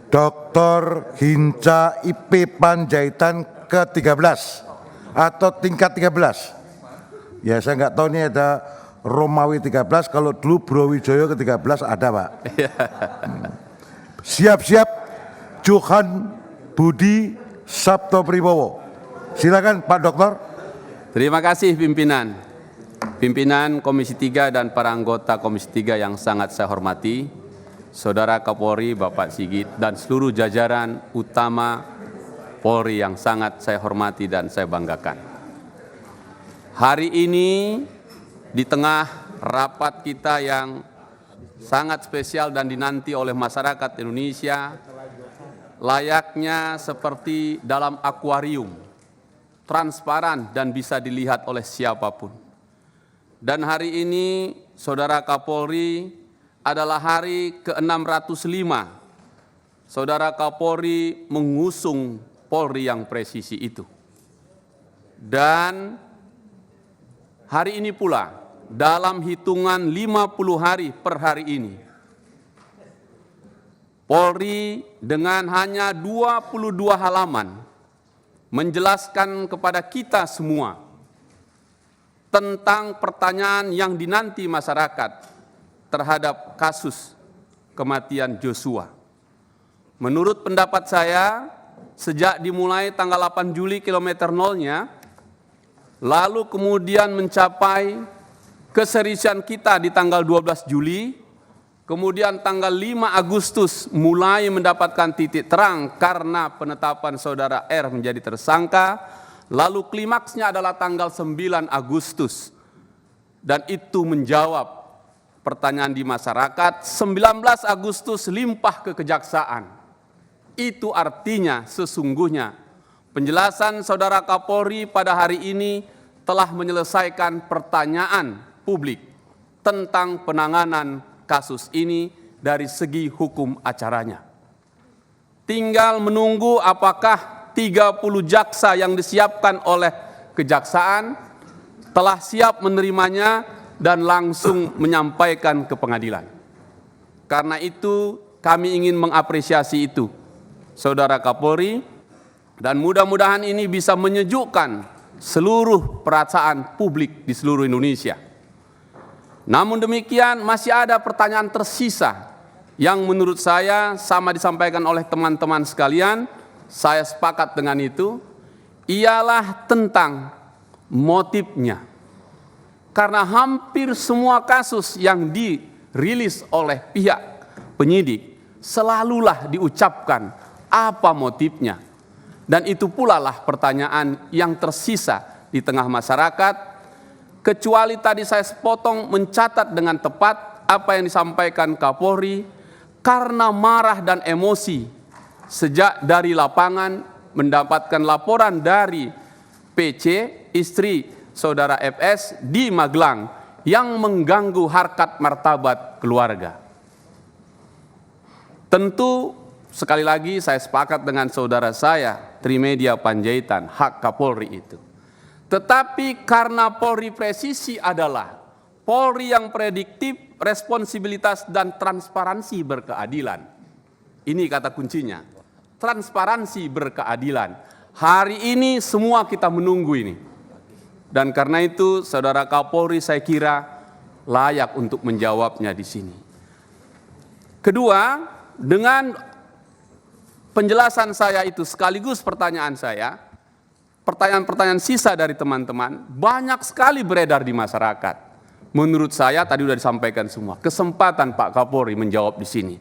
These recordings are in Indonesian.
Dr. Hinca IP Panjaitan ke-13 atau tingkat 13. Ya saya nggak tahu ini ada Romawi 13, kalau dulu Browijaya ke-13 ada Pak. Siap-siap Johan Budi Sabto Pribowo. Silakan Pak Dokter. Terima kasih pimpinan. Pimpinan Komisi 3 dan para anggota Komisi 3 yang sangat saya hormati, Saudara Kapolri Bapak Sigit dan seluruh jajaran utama Polri yang sangat saya hormati dan saya banggakan. Hari ini di tengah rapat kita yang sangat spesial dan dinanti oleh masyarakat Indonesia, layaknya seperti dalam akuarium, transparan dan bisa dilihat oleh siapapun. Dan hari ini, Saudara Kapolri, adalah hari ke-605. Saudara Kapolri mengusung Polri yang presisi itu. Dan hari ini pula, dalam hitungan 50 hari per hari ini, Polri dengan hanya 22 halaman menjelaskan kepada kita semua tentang pertanyaan yang dinanti masyarakat terhadap kasus kematian Joshua. Menurut pendapat saya, sejak dimulai tanggal 8 Juli kilometer 0-nya, lalu kemudian mencapai keseriusan kita di tanggal 12 Juli, kemudian tanggal 5 Agustus mulai mendapatkan titik terang karena penetapan saudara R menjadi tersangka, lalu klimaksnya adalah tanggal 9 Agustus. Dan itu menjawab pertanyaan di masyarakat. 19 Agustus limpah ke kejaksaan. Itu artinya sesungguhnya penjelasan saudara Kapolri pada hari ini telah menyelesaikan pertanyaan publik tentang penanganan kasus ini dari segi hukum acaranya. Tinggal menunggu apakah 30 jaksa yang disiapkan oleh kejaksaan telah siap menerimanya dan langsung menyampaikan ke pengadilan. Karena itu kami ingin mengapresiasi itu, Saudara Kapolri, dan mudah-mudahan ini bisa menyejukkan seluruh perasaan publik di seluruh Indonesia. Namun demikian masih ada pertanyaan tersisa yang menurut saya sama disampaikan oleh teman-teman sekalian, saya sepakat dengan itu, ialah tentang motifnya. Karena hampir semua kasus yang dirilis oleh pihak penyidik selalulah diucapkan apa motifnya. Dan itu pula lah pertanyaan yang tersisa di tengah masyarakat, kecuali tadi saya sepotong mencatat dengan tepat apa yang disampaikan Kapolri, karena marah dan emosi sejak dari lapangan mendapatkan laporan dari PC, istri Saudara FS di Magelang yang mengganggu harkat martabat keluarga. Tentu sekali lagi saya sepakat dengan saudara saya, Trimedia Panjaitan, hak Kapolri itu. Tetapi karena Polri presisi adalah Polri yang prediktif, responsibilitas dan transparansi berkeadilan. Ini kata kuncinya, transparansi berkeadilan. Hari ini semua kita menunggu ini. Dan karena itu Saudara Kapolri saya kira layak untuk menjawabnya di sini. Kedua, dengan penjelasan saya itu sekaligus pertanyaan saya, pertanyaan-pertanyaan sisa dari teman-teman banyak sekali beredar di masyarakat. Menurut saya tadi sudah disampaikan semua, kesempatan Pak Kapolri menjawab di sini.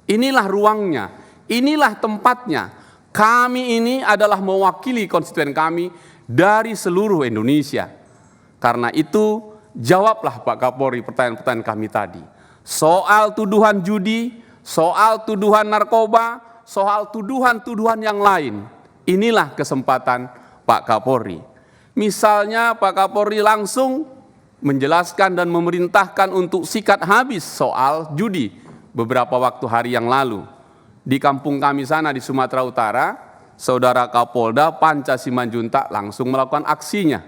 Inilah ruangnya, inilah tempatnya. Kami ini adalah mewakili konstituen kami dari seluruh Indonesia. Karena itu, jawablah Pak Kapolri pertanyaan-pertanyaan kami tadi. Soal tuduhan judi, soal tuduhan narkoba, soal tuduhan-tuduhan yang lain. Inilah kesempatan Pak Kapolri. Misalnya Pak Kapolri langsung menjelaskan dan memerintahkan untuk sikat habis soal judi beberapa waktu hari yang lalu. Di kampung kami sana di Sumatera Utara, Saudara Kapolda Panca Simanjuntak langsung melakukan aksinya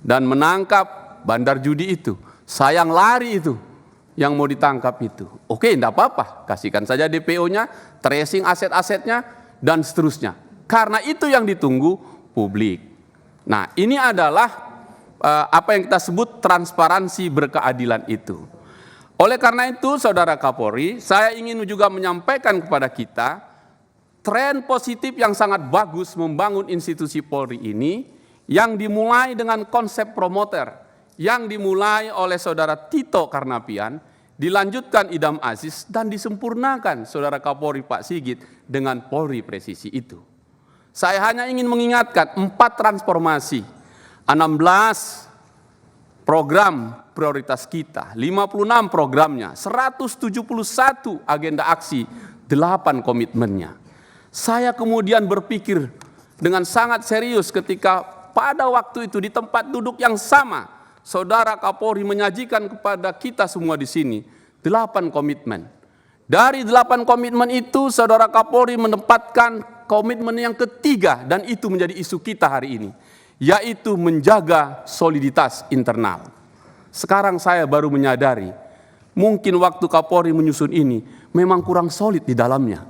dan menangkap bandar judi itu. Sayang lari itu, yang mau ditangkap itu. Oke, enggak apa-apa, kasihkan saja DPO-nya, tracing aset-asetnya, dan seterusnya. Karena itu yang ditunggu publik. Nah, ini adalah apa yang kita sebut transparansi berkeadilan itu. Oleh karena itu, Saudara Kapolri, saya ingin juga menyampaikan kepada kita, tren positif yang sangat bagus membangun institusi Polri ini, yang dimulai dengan konsep promoter, yang dimulai oleh Saudara Tito Karnavian, dilanjutkan Idam Aziz, dan disempurnakan Saudara Kapolri Pak Sigit dengan Polri Presisi itu. Saya hanya ingin mengingatkan 4 transformasi, 16 program prioritas kita, 56 programnya, 171 agenda aksi, 8 komitmennya. Saya kemudian berpikir dengan sangat serius ketika pada waktu itu di tempat duduk yang sama, Saudara Kapolri menyajikan kepada kita semua di sini 8 komitmen. Dari 8 komitmen itu, Saudara Kapolri menempatkan komitmen yang ketiga, dan itu menjadi isu kita hari ini, yaitu menjaga soliditas internal. Sekarang saya baru menyadari, mungkin waktu Kapolri menyusun ini memang kurang solid di dalamnya.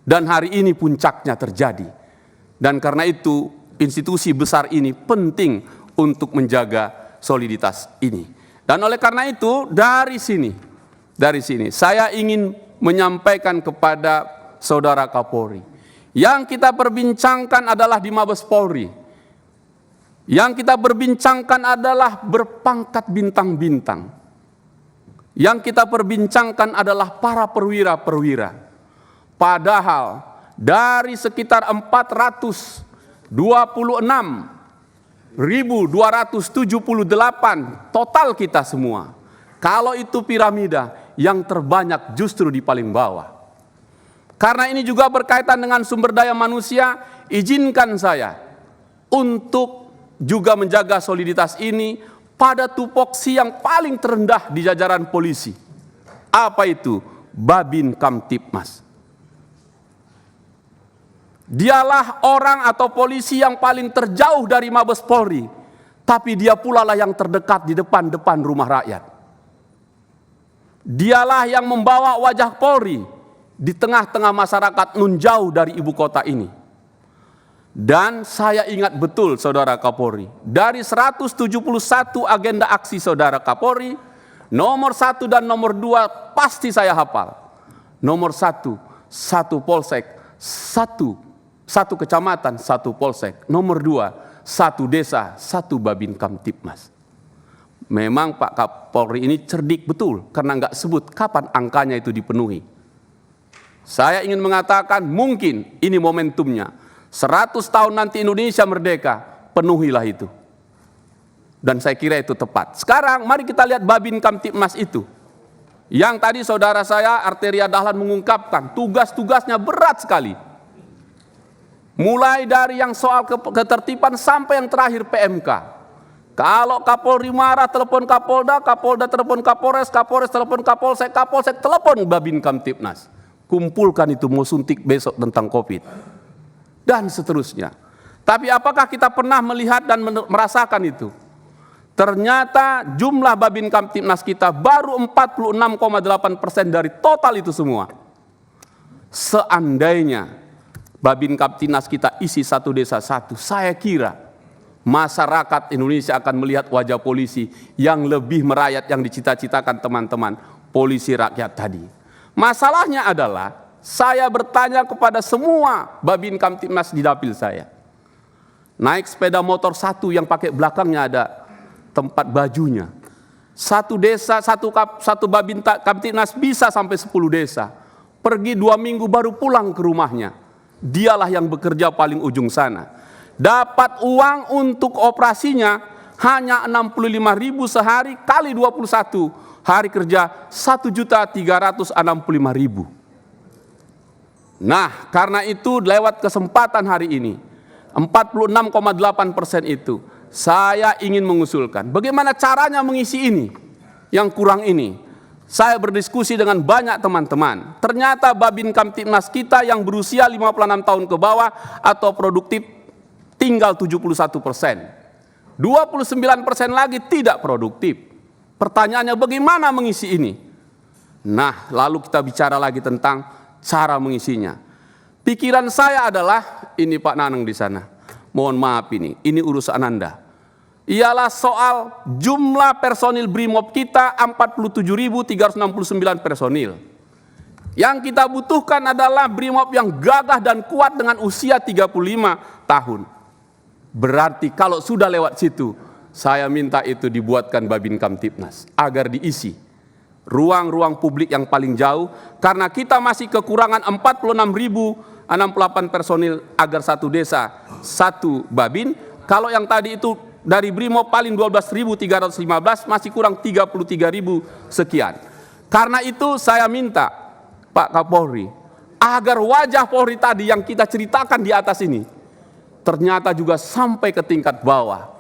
Dan hari ini puncaknya terjadi. Dan karena itu institusi besar ini penting untuk menjaga soliditas ini. Dan oleh karena itu dari sini saya ingin menyampaikan kepada Saudara Kapolri, yang kita perbincangkan adalah di Mabes Polri, yang kita perbincangkan adalah berpangkat bintang-bintang, yang kita perbincangkan adalah para perwira-perwira. Padahal dari sekitar 426.278 total kita semua, kalau itu piramida, yang terbanyak justru di paling bawah. Karena ini juga berkaitan dengan sumber daya manusia, izinkan saya untuk juga menjaga soliditas ini pada tupoksi yang paling terendah di jajaran polisi. Apa itu? Babin Kamtipmas. Dialah orang atau polisi yang paling terjauh dari Mabes Polri, tapi dia pula lah yang terdekat di depan rumah rakyat. Dialah yang membawa wajah Polri di tengah-tengah masyarakat nun jauh dari ibu kota ini. Dan saya ingat betul Saudara Kapolri, dari 171 agenda aksi Saudara Kapolri, nomor 1 dan nomor 2 pasti saya hafal. Nomor 1, 1 polsek, 1 kecamatan, 1 polsek. Nomor 2, 1 desa, 1 Babin Kamtipmas. Memang Pak Kapolri ini cerdik betul, karena nggak sebut kapan angkanya itu dipenuhi. Saya ingin mengatakan mungkin ini momentumnya. 100 tahun nanti Indonesia merdeka, penuhilah itu. Dan saya kira itu tepat. Sekarang mari kita lihat Babin Kamtipmas itu. Yang tadi saudara saya Arteria Dahlan mengungkapkan, tugas-tugasnya berat sekali. Mulai dari yang soal ketertiban sampai yang terakhir PMK. Kalau Kapolri marah, telepon Kapolda, Kapolda telepon Kapolres, Kapolres telepon Kapolsek, Kapolsek telepon Babin Kamtipnas. Kumpulkan itu, mau suntik besok tentang COVID. Dan seterusnya. Tapi apakah kita pernah melihat dan merasakan itu? Ternyata jumlah Babin Kamtipnas kita baru 46,8% dari total itu semua. Seandainya Babin Kamtipnas kita isi 1 desa 1, saya kira masyarakat Indonesia akan melihat wajah polisi yang lebih merayat yang dicita-citakan teman-teman polisi rakyat tadi. Masalahnya adalah saya bertanya kepada semua Babin Kamtipmas di dapil saya. Naik sepeda motor 1 yang pakai belakangnya ada tempat bajunya. 1 desa, 1 Babin Kamtipnas bisa sampai 10 desa. Pergi 2 minggu baru pulang ke rumahnya. Dialah yang bekerja paling ujung sana. Dapat uang untuk operasinya hanya 65.000 sehari kali 21 hari kerja, 1.365.000. Nah, karena itu lewat kesempatan hari ini, 46,8% itu, saya ingin mengusulkan bagaimana caranya mengisi ini, yang kurang ini. Saya berdiskusi dengan banyak teman-teman. Ternyata Babin Kamtipnas kita yang berusia 56 tahun ke bawah atau produktif tinggal 71%. 29% lagi tidak produktif. Pertanyaannya bagaimana mengisi ini? Nah, lalu kita bicara lagi tentang cara mengisinya. Pikiran saya adalah, ini Pak Nanang di sana, mohon maaf ini urusan Anda. Ialah soal jumlah personil BRIMOB kita 47.369 personil. Yang kita butuhkan adalah BRIMOB yang gagah dan kuat dengan usia 35 tahun. Berarti kalau sudah lewat situ, saya minta itu dibuatkan Babin Kamtibnas agar diisi ruang-ruang publik yang paling jauh, karena kita masih kekurangan 46.068 personil agar satu desa satu Babin. Kalau yang tadi itu dari BRIMOB paling 12.315, masih kurang 33.000 sekian. Karena itu saya minta Pak Kapolri agar wajah Polri tadi yang kita ceritakan di atas ini ternyata juga sampai ke tingkat bawah,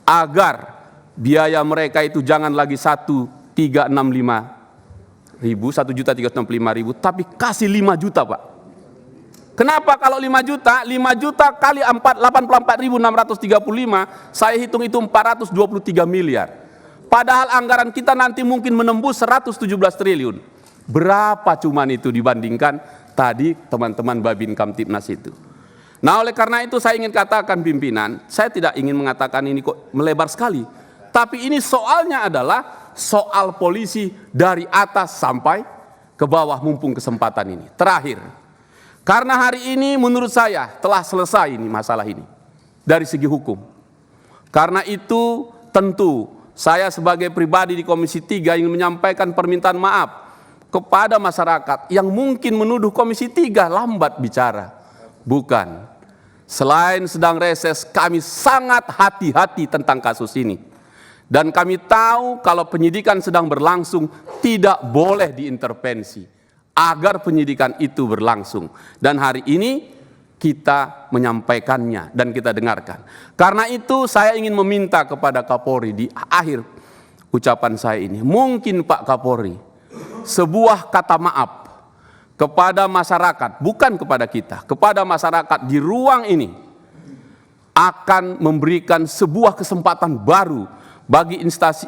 agar biaya mereka itu jangan lagi 1.365.000, 1.365.000, tapi kasih 5 juta Pak. Kenapa kalau 5 juta? 5 juta kali 84.635, saya hitung itu 423 miliar. Padahal anggaran kita nanti mungkin menembus 117 triliun. Berapa cuman itu dibandingkan tadi teman-teman Babin Kamtibnas itu. Nah, oleh karena itu saya ingin katakan pimpinan, saya tidak ingin mengatakan ini kok melebar sekali. Tapi ini soalnya adalah soal polisi dari atas sampai ke bawah, mumpung kesempatan ini. Terakhir, karena hari ini menurut saya telah selesai ini masalah ini dari segi hukum. Karena itu tentu saya sebagai pribadi di Komisi 3 ingin menyampaikan permintaan maaf kepada masyarakat yang mungkin menuduh Komisi 3 lambat bicara. Bukan. Selain sedang reses, kami sangat hati-hati tentang kasus ini. Dan kami tahu kalau penyidikan sedang berlangsung tidak boleh diintervensi agar penyidikan itu berlangsung. Dan hari ini kita menyampaikannya dan kita dengarkan. Karena itu saya ingin meminta kepada Kapolri di akhir ucapan saya ini, mungkin Pak Kapolri, sebuah kata maaf kepada masyarakat, bukan kepada kita, kepada masyarakat di ruang ini, akan memberikan sebuah kesempatan baru bagi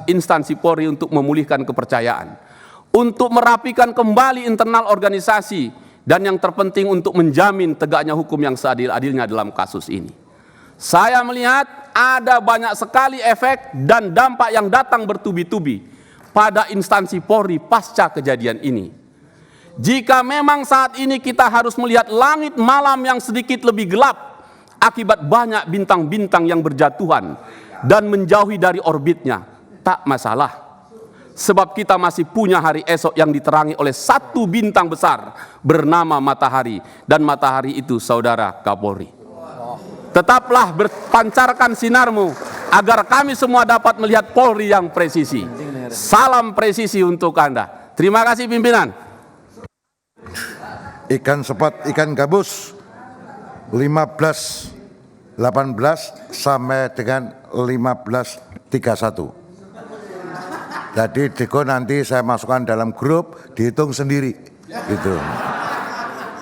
instansi Polri untuk memulihkan kepercayaan, untuk merapikan kembali internal organisasi, dan yang terpenting untuk menjamin tegaknya hukum yang seadil-adilnya dalam kasus ini. Saya melihat ada banyak sekali efek dan dampak yang datang bertubi-tubi pada instansi Polri pasca kejadian ini. Jika memang saat ini kita harus melihat langit malam yang sedikit lebih gelap akibat banyak bintang-bintang yang berjatuhan dan menjauhi dari orbitnya, tak masalah. Sebab kita masih punya hari esok yang diterangi oleh satu bintang besar bernama matahari, dan matahari itu saudara Kapolri. Tetaplah berpancarkan sinarmu agar kami semua dapat melihat Polri yang presisi. Salam presisi untuk Anda. Terima kasih pimpinan. Ikan sepat, ikan gabus 15.18 sampai dengan 15.31. Jadi Deko nanti saya masukkan dalam grup, dihitung sendiri gitu.